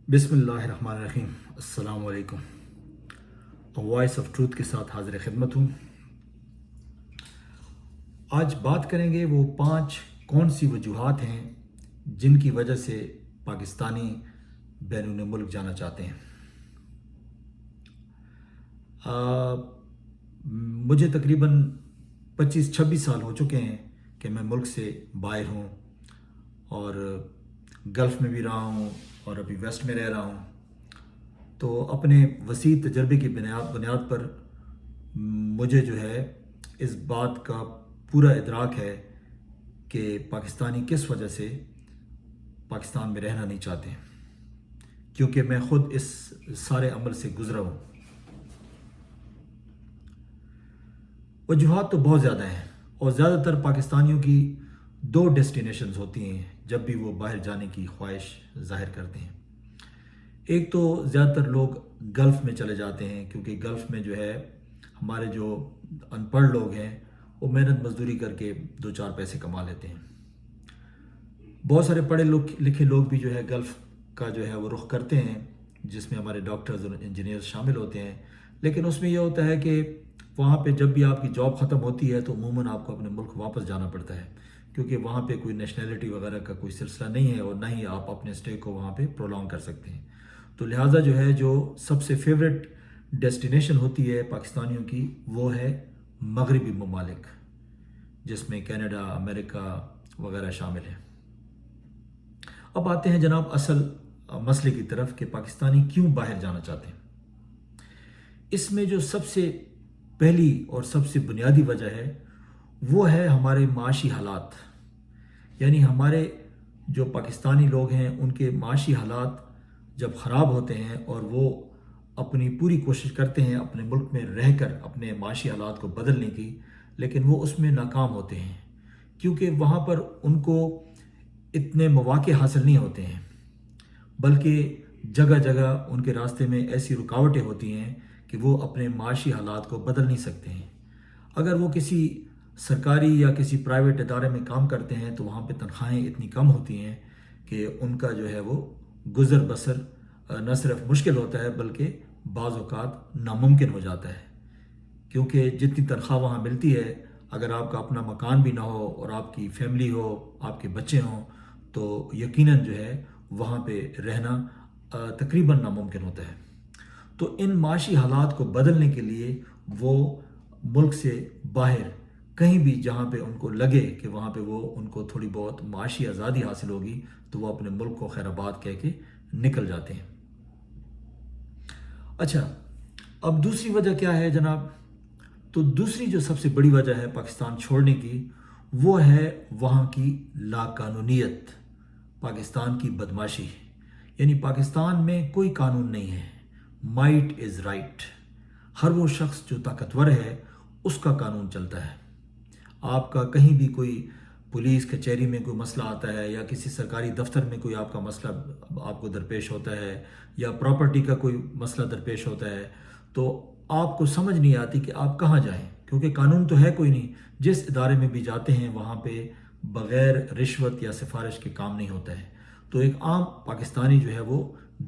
بسم اللہ الرحمن الرحیم۔ السلام علیکم۔ وائس آف ٹروتھ کے ساتھ حاضر خدمت ہوں۔ آج بات کریں گے وہ 5 کون سی وجوہات ہیں جن کی وجہ سے پاکستانی بیرون ملک جانا چاہتے ہیں۔ مجھے تقریباً 25-26 سال ہو چکے ہیں کہ میں ملک سے باہر ہوں اور گلف میں بھی رہا ہوں اور ابھی ویسٹ میں رہ رہا ہوں۔ تو اپنے وسیع تجربے کی بنیاد پر مجھے جو ہے اس بات کا پورا ادراک ہے کہ پاکستانی کس وجہ سے پاکستان میں رہنا نہیں چاہتے، کیونکہ میں خود اس سارے عمل سے گزرا ہوں۔ وجوہات تو بہت زیادہ ہیں اور زیادہ تر پاکستانیوں کی 2 ڈیسٹینیشنز ہوتی ہیں جب بھی وہ باہر جانے کی خواہش ظاہر کرتے ہیں۔ ایک تو زیادہ تر لوگ گلف میں چلے جاتے ہیں، کیونکہ گلف میں جو ہے ہمارے جو ان پڑھ لوگ ہیں وہ محنت مزدوری کر کے 2-4 پیسے کما لیتے ہیں۔ بہت سارے پڑھے لکھے لوگ بھی جو ہے گلف کا جو ہے وہ رخ کرتے ہیں، جس میں ہمارے ڈاکٹرز اور انجینئرز شامل ہوتے ہیں، لیکن اس میں یہ ہوتا ہے کہ وہاں پہ جب بھی آپ کی جاب ختم ہوتی ہے تو عموماً آپ کو اپنے ملک واپس جانا پڑتا ہے، کیونکہ وہاں پہ کوئی نیشنلٹی وغیرہ کا کوئی سلسلہ نہیں ہے اور نہ ہی آپ اپنے اسٹے کو وہاں پہ پرولونگ کر سکتے ہیں۔ تو لہٰذا جو ہے جو سب سے فیوریٹ ڈیسٹینیشن ہوتی ہے پاکستانیوں کی وہ ہے مغربی ممالک، جس میں کینیڈا، امریکہ وغیرہ شامل ہیں۔ اب آتے ہیں جناب اصل مسئلے کی طرف کہ پاکستانی کیوں باہر جانا چاہتے ہیں۔ اس میں جو سب سے پہلی اور سب سے بنیادی وجہ ہے وہ ہے ہمارے معاشی حالات، یعنی ہمارے جو پاکستانی لوگ ہیں ان کے معاشی حالات جب خراب ہوتے ہیں اور وہ اپنی پوری کوشش کرتے ہیں اپنے ملک میں رہ کر اپنے معاشی حالات کو بدلنے کی، لیکن وہ اس میں ناکام ہوتے ہیں، کیونکہ وہاں پر ان کو اتنے مواقع حاصل نہیں ہوتے ہیں، بلکہ جگہ جگہ ان کے راستے میں ایسی رکاوٹیں ہوتی ہیں کہ وہ اپنے معاشی حالات کو بدل نہیں سکتے ہیں۔ اگر وہ کسی سرکاری یا کسی پرائیویٹ ادارے میں کام کرتے ہیں تو وہاں پہ تنخواہیں اتنی کم ہوتی ہیں کہ ان کا جو ہے وہ گزر بسر نہ صرف مشکل ہوتا ہے بلکہ بعض اوقات ناممکن ہو جاتا ہے، کیونکہ جتنی تنخواہ وہاں ملتی ہے اگر آپ کا اپنا مکان بھی نہ ہو اور آپ کی فیملی ہو، آپ کے بچے ہوں، تو یقیناً جو ہے وہاں پہ رہنا تقریباً ناممکن ہوتا ہے۔ تو ان معاشی حالات کو بدلنے کے لیے وہ ملک سے باہر کہیں بھی جہاں پہ ان کو لگے کہ وہاں پہ وہ ان کو تھوڑی بہت معاشی آزادی حاصل ہوگی تو وہ اپنے ملک کو خیر آباد کہہ کے نکل جاتے ہیں۔ اچھا، اب دوسری وجہ کیا ہے جناب؟ تو دوسری جو سب سے بڑی وجہ ہے پاکستان چھوڑنے کی وہ ہے وہاں کی لاقانونیت، پاکستان کی بدماشی، یعنی پاکستان میں کوئی قانون نہیں ہے۔ مائٹ از رائٹ، ہر وہ شخص جو طاقتور ہے اس کا قانون چلتا ہے۔ آپ کا کہیں بھی کوئی پولیس کچہری میں کوئی مسئلہ آتا ہے یا کسی سرکاری دفتر میں کوئی آپ کا مسئلہ آپ کو درپیش ہوتا ہے یا پراپرٹی کا کوئی مسئلہ درپیش ہوتا ہے تو آپ کو سمجھ نہیں آتی کہ آپ کہاں جائیں، کیونکہ قانون تو ہے کوئی نہیں۔ جس ادارے میں بھی جاتے ہیں وہاں پہ بغیر رشوت یا سفارش کے کام نہیں ہوتا ہے۔ تو ایک عام پاکستانی جو ہے وہ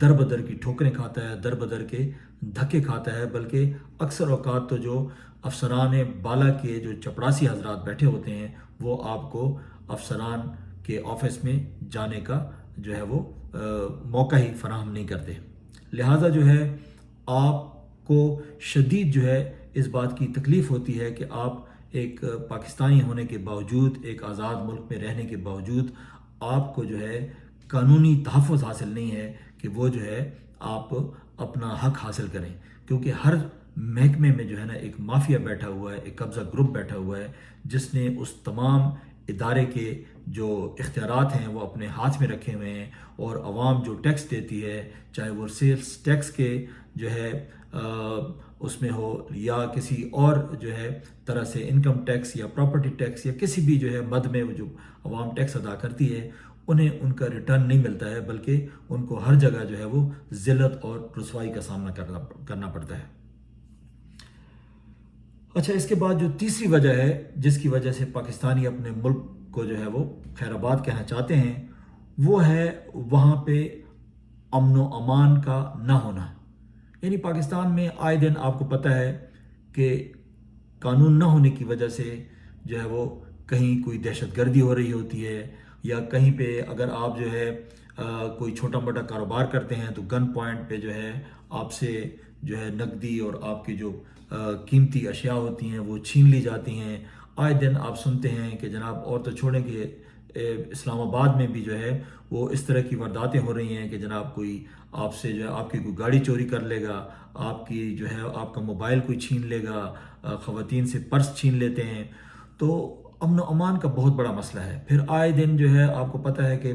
در بدر کی ٹھوکریں کھاتا ہے، در بدر کے دھکے کھاتا ہے، بلکہ اکثر اوقات تو جو افسران بالا کے جو چپڑاسی حضرات بیٹھے ہوتے ہیں وہ آپ کو افسران کے آفس میں جانے کا جو ہے وہ موقع ہی فراہم نہیں کرتے۔ لہٰذا جو ہے آپ کو شدید جو ہے اس بات کی تکلیف ہوتی ہے کہ آپ ایک پاکستانی ہونے کے باوجود، ایک آزاد ملک میں رہنے کے باوجود آپ کو جو ہے قانونی تحفظ حاصل نہیں ہے کہ وہ جو ہے آپ اپنا حق حاصل کریں، کیونکہ ہر محکمے میں جو ہے نا ایک مافیا بیٹھا ہوا ہے، ایک قبضہ گروپ بیٹھا ہوا ہے جس نے اس تمام ادارے کے جو اختیارات ہیں وہ اپنے ہاتھ میں رکھے ہوئے ہیں، اور عوام جو ٹیکس دیتی ہے، چاہے وہ سیلز ٹیکس کے جو ہے اس میں ہو یا کسی اور جو ہے طرح سے انکم ٹیکس یا پراپرٹی ٹیکس یا کسی بھی جو ہے مد میں جو عوام ٹیکس ادا کرتی ہے، انہیں ان کا ریٹرن نہیں ملتا ہے، بلکہ ان کو ہر جگہ جو ہے وہ ذلت اور رسوائی کا سامنا کرنا پڑتا ہے۔ اچھا، اس کے بعد جو تیسری وجہ ہے جس کی وجہ سے پاکستانی اپنے ملک کو جو ہے وہ خیر آباد کہنا چاہتے ہیں وہ ہے وہاں پہ امن و امان کا نہ ہونا. یعنی پاکستان میں آئے دن آپ کو پتہ ہے کہ قانون نہ ہونے کی وجہ سے جو ہے وہ کہیں کوئی دہشت گردی ہو رہی ہوتی ہے، یا کہیں پہ اگر آپ جو ہے کوئی چھوٹا موٹا کاروبار کرتے ہیں تو گن پوائنٹ پہ جو ہے آپ سے جو ہے نقدی اور آپ کی جو قیمتی اشیاء ہوتی ہیں وہ چھین لی جاتی ہیں. آئے دن آپ سنتے ہیں کہ جناب، اور تو چھوڑیں کہ اسلام آباد میں بھی جو ہے وہ اس طرح کی وارداتیں ہو رہی ہیں کہ جناب کوئی آپ سے جو ہے آپ کی کوئی گاڑی چوری کر لے گا، آپ کی جو ہے آپ کا موبائل کوئی چھین لے گا، خواتین سے پرس چھین لیتے ہیں. تو امن و امان کا بہت بڑا مسئلہ ہے. پھر آئے دن جو ہے آپ کو پتہ ہے کہ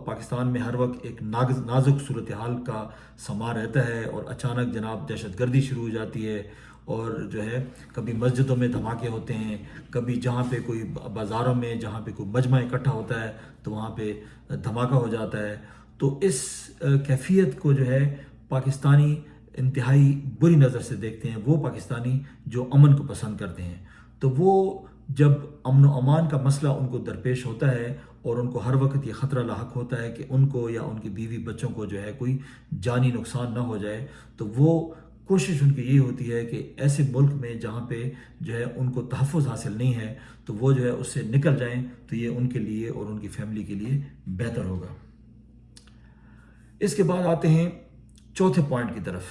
پاکستان میں ہر وقت ایک نازک صورتحال کا سما رہتا ہے، اور اچانک جناب دہشت گردی شروع ہو جاتی ہے، اور جو ہے کبھی مسجدوں میں دھماکے ہوتے ہیں، کبھی جہاں پہ کوئی بازاروں میں جہاں پہ کوئی مجمع اکٹھا ہوتا ہے تو وہاں پہ دھماکہ ہو جاتا ہے. تو اس کیفیت کو جو ہے پاکستانی انتہائی بری نظر سے دیکھتے ہیں. وہ پاکستانی جو امن کو پسند کرتے ہیں، تو وہ جب امن و امان کا مسئلہ ان کو درپیش ہوتا ہے اور ان کو ہر وقت یہ خطرہ لاحق ہوتا ہے کہ ان کو یا ان کی بیوی بچوں کو جو ہے کوئی جانی نقصان نہ ہو جائے، تو وہ کوشش ان کی یہی ہوتی ہے کہ ایسے ملک میں جہاں پہ جو ہے ان کو تحفظ حاصل نہیں ہے تو وہ جو ہے اس سے نکل جائیں، تو یہ ان کے لیے اور ان کی فیملی کے لیے بہتر ہوگا. اس کے بعد آتے ہیں چوتھے پوائنٹ کی طرف.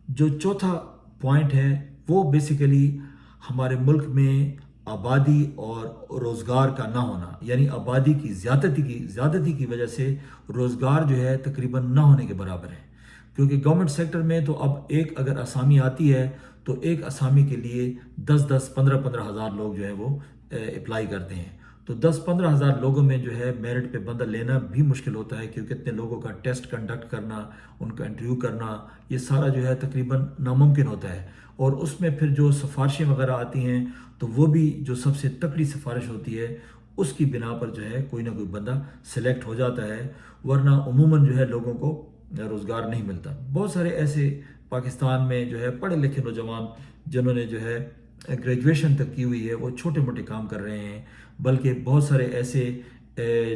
جو چوتھا پوائنٹ ہے وہ بیسیکلی ہمارے ملک میں آبادی اور روزگار کا نہ ہونا، یعنی آبادی کی زیادتی کی وجہ سے روزگار جو ہے تقریباً نہ ہونے کے برابر ہے. کیونکہ گورنمنٹ سیکٹر میں تو اب ایک اگر اسامی آتی ہے تو ایک اسامی کے لیے 10-15 ہزار لوگ جو ہے وہ اپلائی کرتے ہیں. تو 10-15 ہزار لوگوں میں جو ہے میرٹ پہ بندہ لینا بھی مشکل ہوتا ہے، کیونکہ اتنے لوگوں کا ٹیسٹ کنڈکٹ کرنا، ان کا انٹرویو کرنا، یہ سارا جو ہے تقریباً ناممکن ہوتا ہے. اور اس میں پھر جو سفارشیں وغیرہ آتی ہیں تو وہ بھی جو سب سے تکڑی سفارش ہوتی ہے اس کی بنا پر جو ہے کوئی نہ کوئی بندہ سلیکٹ ہو جاتا ہے، ورنہ عموماً جو ہے لوگوں کو روزگار نہیں ملتا. بہت سارے ایسے پاکستان میں جو ہے پڑھے لکھے نوجوان جنہوں نے جو ہے گریجویشن تک کی ہوئی ہے وہ چھوٹے موٹے کام کر رہے ہیں، بلکہ بہت سارے ایسے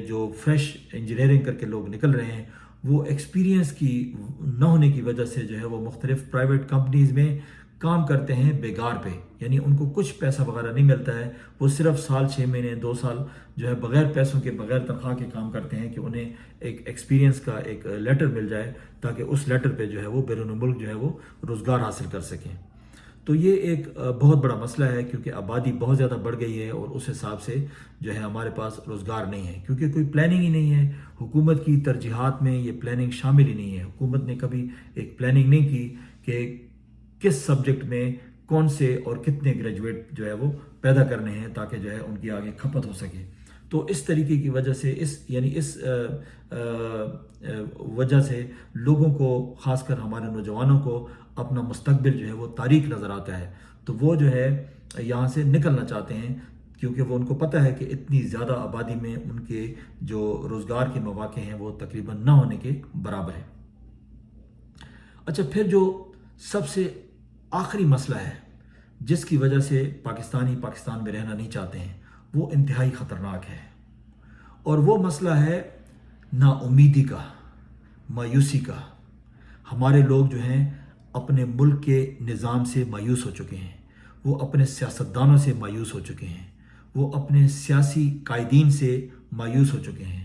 جو فریش انجینئرنگ کر کے لوگ نکل رہے ہیں وہ ایکسپیرینس کی نہ ہونے کی وجہ سے جو ہے وہ مختلف پرائیویٹ کمپنیز میں کام کرتے ہیں بیگار پہ. یعنی ان کو کچھ پیسہ وغیرہ نہیں ملتا ہے، وہ صرف سال 6 مہینے 2 سال جو ہے بغیر پیسوں کے بغیر تنخواہ کے کام کرتے ہیں کہ انہیں ایک ایکسپیرینس کا ایک لیٹر مل جائے تاکہ اس لیٹر پہ جو ہے وہ بیرون ملک جو ہے وہ روزگار حاصل کر سکیں. تو یہ ایک بہت بڑا مسئلہ ہے، کیونکہ آبادی بہت زیادہ بڑھ گئی ہے اور اس حساب سے جو ہے ہمارے پاس روزگار نہیں ہے، کیونکہ کوئی پلاننگ ہی نہیں ہے. حکومت کی ترجیحات میں یہ پلاننگ شامل ہی نہیں ہے. حکومت نے کبھی ایک پلاننگ نہیں کی کہ کس سبجیکٹ میں کون سے اور کتنے گریجویٹ جو ہے وہ پیدا کرنے ہیں تاکہ جو ہے ان کی آگے کھپت ہو سکے. تو اس طریقے کی وجہ سے اس وجہ سے لوگوں کو، خاص کر ہمارے نوجوانوں کو اپنا مستقبل جو ہے وہ تاریک نظر آتا ہے. تو وہ جو ہے یہاں سے نکلنا چاہتے ہیں، کیونکہ وہ ان کو پتہ ہے کہ اتنی زیادہ آبادی میں ان کے جو روزگار کے مواقع ہیں وہ تقریباً نہ ہونے کے برابر ہیں. اچھا، پھر جو سب سے آخری مسئلہ ہے جس کی وجہ سے پاکستان میں رہنا نہیں چاہتے ہیں، وہ انتہائی خطرناک ہے، اور وہ مسئلہ ہے نا امیدی کا، مایوسی کا. ہمارے لوگ جو ہیں اپنے ملک کے نظام سے مایوس ہو چکے ہیں، وہ اپنے سیاستدانوں سے مایوس ہو چکے ہیں، وہ اپنے سیاسی قائدین سے مایوس ہو چکے ہیں،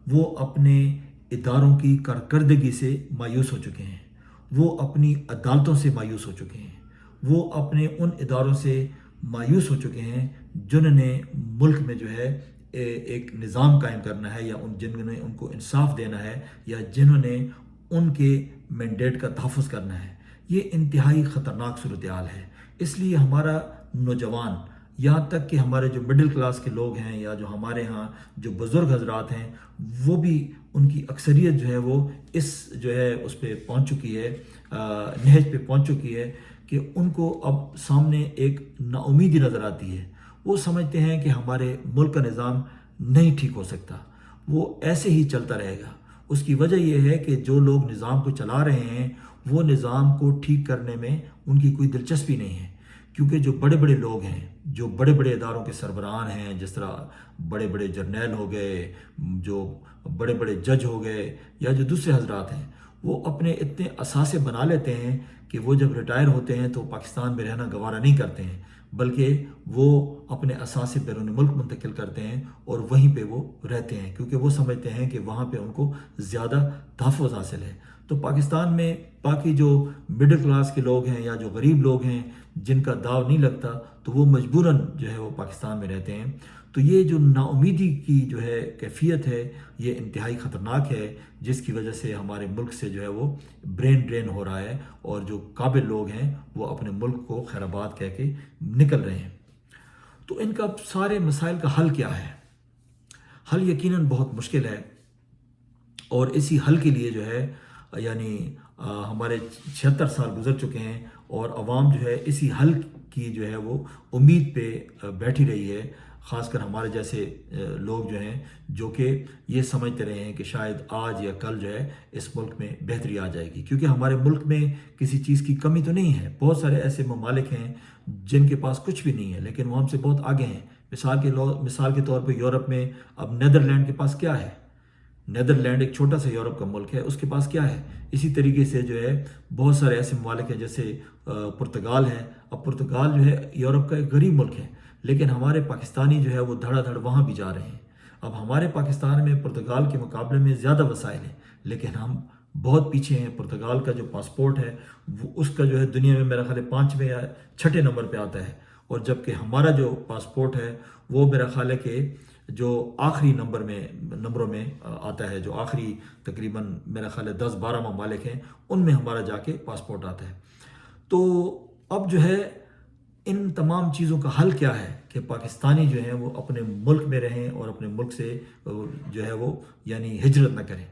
وہ اپنے اداروں کی کارکردگی سے مایوس ہو چکے ہیں، وہ اپنی عدالتوں سے مایوس ہو چکے ہیں، وہ اپنے ان اداروں سے مایوس ہو چکے ہیں جنہوں نے ملک میں جو ہے ایک نظام قائم کرنا ہے، یا جنہوں نے ان کو انصاف دینا ہے، یا جنہوں نے ان کے مینڈیٹ کا تحفظ کرنا ہے. یہ انتہائی خطرناک صورتحال ہے. اس لیے ہمارا نوجوان، یہاں تک کہ ہمارے جو مڈل کلاس کے لوگ ہیں یا جو ہمارے ہاں جو بزرگ حضرات ہیں، وہ بھی ان کی اکثریت جو ہے وہ اس پہ پہنچ چکی ہے، نہج پہ پہنچ چکی ہے کہ ان کو اب سامنے ایک نا امیدی نظر آتی ہے. وہ سمجھتے ہیں کہ ہمارے ملک کا نظام نہیں ٹھیک ہو سکتا، وہ ایسے ہی چلتا رہے گا. اس کی وجہ یہ ہے کہ جو لوگ نظام کو چلا رہے ہیں وہ نظام کو ٹھیک کرنے میں ان کی کوئی دلچسپی نہیں ہے، کیونکہ جو بڑے بڑے لوگ ہیں، جو بڑے بڑے اداروں کے سربراہان ہیں، جس طرح بڑے بڑے جرنیل ہو گئے، جو بڑے بڑے جج ہو گئے، یا جو دوسرے حضرات ہیں، وہ اپنے اتنے اثاثے بنا لیتے ہیں کہ وہ جب ریٹائر ہوتے ہیں تو پاکستان میں رہنا گوارا نہیں کرتے ہیں، بلکہ وہ اپنے اثاثے بیرون ملک منتقل کرتے ہیں اور وہیں پہ وہ رہتے ہیں، کیونکہ وہ سمجھتے ہیں کہ وہاں پہ ان کو زیادہ تحفظ حاصل ہے۔ تو پاکستان میں باقی جو مڈل کلاس کے لوگ ہیں یا جو غریب لوگ ہیں جن کا داو نہیں لگتا، تو وہ مجبوراً جو ہے وہ پاکستان میں رہتے ہیں۔ تو یہ جو نا امیدی کی جو ہے کیفیت ہے، یہ انتہائی خطرناک ہے، جس کی وجہ سے ہمارے ملک سے جو ہے وہ برین ڈرین ہو رہا ہے، اور جو قابل لوگ ہیں وہ اپنے ملک کو خیر آباد کہہ کے نکل رہے ہیں۔ تو ان کا سارے مسائل کا حل کیا ہے؟ حل یقیناً بہت مشکل ہے، اور اسی حل کے لیے جو ہے یعنی ہمارے 76 سال گزر چکے ہیں، اور عوام جو ہے اسی حل کی جو ہے وہ امید پہ بیٹھی رہی ہے، خاص کر ہمارے جیسے لوگ جو ہیں جو کہ یہ سمجھتے رہے ہیں کہ شاید آج یا کل جو ہے اس ملک میں بہتری آ جائے گی، کیونکہ ہمارے ملک میں کسی چیز کی کمی تو نہیں ہے۔ بہت سارے ایسے ممالک ہیں جن کے پاس کچھ بھی نہیں ہے لیکن وہ ہم سے بہت آگے ہیں۔ مثال کے طور پہ یورپ میں اب نیدرلینڈ کے پاس کیا ہے؟ نیدرلینڈ ایک چھوٹا سا یورپ کا ملک ہے، اس کے پاس کیا ہے؟ اسی طریقے سے جو ہے بہت سارے ایسے ممالک ہیں جیسے پرتگال ہے۔ اب پرتگال جو ہے یورپ کا ایک غریب ملک ہے، لیکن ہمارے پاکستانی جو ہے وہ دھڑا دھڑ وہاں بھی جا رہے ہیں۔ اب ہمارے پاکستان میں پرتگال کے مقابلے میں زیادہ وسائل ہیں، لیکن ہم بہت پیچھے ہیں۔ پرتگال کا جو پاسپورٹ ہے وہ اس کا جو ہے دنیا میں میرا خیال ہے 5ویں یا 6 نمبر پہ آتا ہے، اور جبکہ ہمارا جو پاسپورٹ ہے وہ میرا خیال ہے کہ جو آخری نمبروں میں آتا ہے، جو آخری تقریباً میرا خیال ہے 10-12 ممالک ہیں، ان میں ہمارا جا کے پاسپورٹ آتا ہے۔ تو اب جو ہے ان تمام چیزوں کا حل کیا ہے کہ پاکستانی جو ہیں وہ اپنے ملک میں رہیں اور اپنے ملک سے جو ہے وہ یعنی ہجرت نہ کریں۔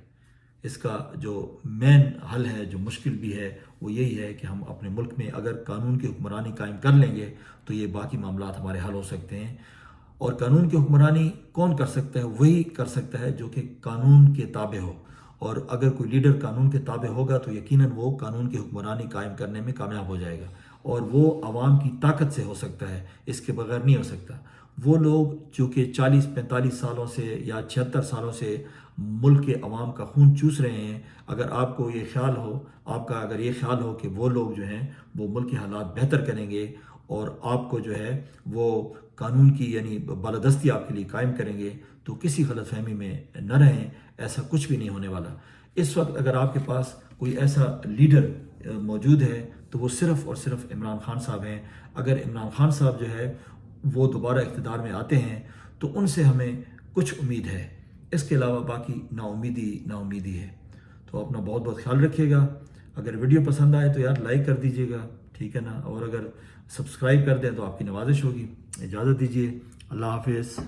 اس کا جو مین حل ہے، جو مشکل بھی ہے، وہ یہی ہے کہ ہم اپنے ملک میں اگر قانون کی حکمرانی قائم کر لیں گے تو یہ باقی معاملات ہمارے حل ہو سکتے ہیں۔ اور قانون کی حکمرانی کون کر سکتا ہے؟ وہی کر سکتا ہے جو کہ قانون کے تابع ہو، اور اگر کوئی لیڈر قانون کے تابع ہوگا تو یقیناً وہ قانون کی حکمرانی قائم کرنے میں کامیاب ہو جائے گا، اور وہ عوام کی طاقت سے ہو سکتا ہے، اس کے بغیر نہیں ہو سکتا۔ وہ لوگ جو کہ 40-45 سالوں سے یا 76 سالوں سے ملک کے عوام کا خون چوس رہے ہیں، اگر آپ کو یہ خیال ہو، آپ کا اگر یہ خیال ہو کہ وہ لوگ جو ہیں وہ ملک کے حالات بہتر کریں گے اور آپ کو جو ہے وہ قانون کی یعنی بالادستی آپ کے لیے قائم کریں گے، تو کسی غلط فہمی میں نہ رہیں، ایسا کچھ بھی نہیں ہونے والا۔ اس وقت اگر آپ کے پاس کوئی ایسا لیڈر موجود ہے تو وہ صرف اور صرف عمران خان صاحب ہیں۔ اگر عمران خان صاحب جو ہے وہ دوبارہ اقتدار میں آتے ہیں تو ان سے ہمیں کچھ امید ہے، اس کے علاوہ باقی نا امیدی ہے۔ تو اپنا بہت بہت خیال رکھیے گا۔ اگر ویڈیو پسند آئے تو یار لائک کر دیجیے گا، ٹھیک ہے نا، اور اگر سبسکرائب کر دیں تو آپ کی نوازش ہوگی۔ اجازت دیجیے، اللہ حافظ۔